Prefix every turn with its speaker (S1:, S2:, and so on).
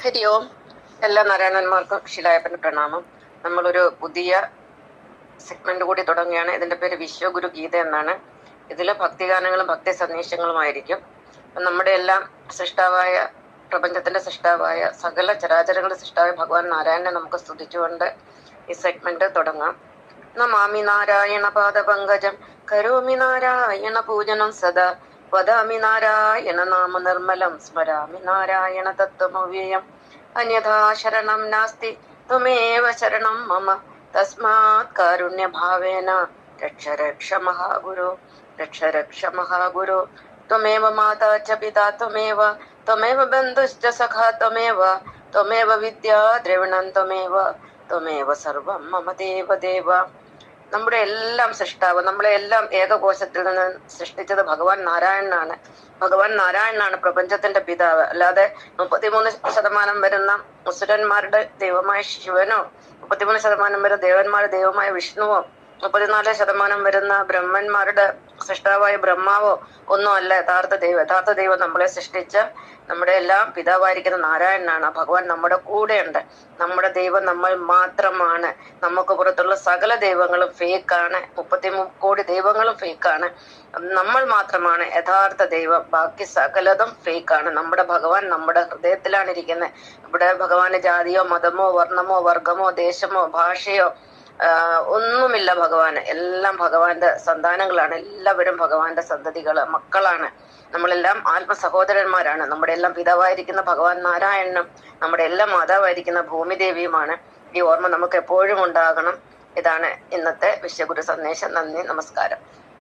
S1: ഹരി ഓം. എല്ലാ നാരായണന്മാർക്കും ശിലായപ്പന് പ്രണാമം. നമ്മളൊരു പുതിയ സെഗ്മെന്റ് കൂടി തുടങ്ങുകയാണ്. ഇതിന്റെ പേര് വിശ്വഗുരു ഗീത എന്നാണ്. ഇതിൽ ഭക്തിഗാനങ്ങളും ഭക്തി സന്ദേശങ്ങളുമായിരിക്കും. നമ്മുടെ എല്ലാം സൃഷ്ടാവായ, പ്രപഞ്ചത്തിന്റെ സൃഷ്ടാവായ, സകല ചരാചരങ്ങളുടെ സൃഷ്ടാവായ ഭഗവാൻ നാരായണനെ നമുക്ക് സ്തുതിച്ചുകൊണ്ട് ഈ സെഗ്മെന്റ് തുടങ്ങാം. നമാമി നാരായണ പാദപങ്കജം കരോമി നാരായണ പൂജനം സദാ വദാമി നാരായണ നാമ നിർമ്മലം സ്മരാമി നാരായണ തത്വമവ്യയം അന്യഥാ ശരണം നാസ്തി ത്വമേവ ശരണം മമ തസ്മാത് കാരുണ്യ ഭാവേന രക്ഷ രക്ഷ മഹാഗുരു രക്ഷ രക്ഷ മഹാഗുരു ത്വമേവ മാതാ ച പിതാ ത്വമേവ ത്വമേവ ബന്ധുശ്ച സഖാ ത്വമേവ ത്വമേവ വിദ്യാ ദ്രവിണം ത്വമേവ ത്വമേവ സർവം മമ ദേവദേവ. നമ്മുടെ എല്ലാം സൃഷ്ടാവ്, നമ്മളെ എല്ലാം ഏകകോശത്തിൽ നിന്ന് സൃഷ്ടിച്ചത് ഭഗവാൻ നാരായണനാണ്. ഭഗവാൻ നാരായണനാണ് പ്രപഞ്ചത്തിന്റെ പിതാവ്. അല്ലാതെ 33% വരുന്ന അസുരന്മാരുടെ ദൈവമായ ശിവനോ, 33% വരുന്ന ദേവന്മാരുടെ ദൈവമായ വിഷ്ണുവോ, 34% വരുന്ന ബ്രഹ്മന്മാരുടെ സൃഷ്ടാവായ ബ്രഹ്മാവോ ഒന്നും അല്ല യഥാർത്ഥ ദൈവം. യഥാർത്ഥ ദൈവം നമ്മളെ സൃഷ്ടിച്ച നമ്മുടെ എല്ലാം പിതാവായിരിക്കുന്ന നാരായണനാണ്. ഭഗവാൻ നമ്മുടെ കൂടെയുണ്ട്. നമ്മുടെ ദൈവം നമ്മൾ മാത്രമാണ്. നമുക്ക് പുറത്തുള്ള സകല ദൈവങ്ങളും ഫേക്കാണ്. 33 കോടി ദൈവങ്ങളും ഫേക്കാണ്. നമ്മൾ മാത്രമാണ് യഥാർത്ഥ ദൈവം. ബാക്കി സകലതും ഫേക്കാണ്. നമ്മുടെ ഭഗവാൻ നമ്മുടെ ഹൃദയത്തിലാണ് ഇരിക്കുന്നത്. ഇവിടെ ഭഗവാന് ജാതിയോ മതമോ വർണ്ണമോ വർഗമോ ദേശമോ ഭാഷയോ ഒന്നുമില്ല. ഭഗവാന് എല്ലാം ഭഗവാന്റെ സന്താനങ്ങളാണ്. എല്ലാവരും ഭഗവാന്റെ സന്തതികള്, മക്കളാണ്. നമ്മളെല്ലാം ആത്മ സഹോദരന്മാരാണ്. നമ്മുടെ എല്ലാം പിതാവായിരിക്കുന്ന ഭഗവാൻ നാരായണനും നമ്മുടെ എല്ലാം മാതാവായിരിക്കുന്ന ഭൂമിദേവിയുമാണ്. ഈ ഓർമ്മ നമുക്ക് എപ്പോഴും ഉണ്ടാകണം. ഇതാണ് ഇന്നത്തെ വിശ്വഗുരു സന്ദേശം. നന്ദി, നമസ്കാരം.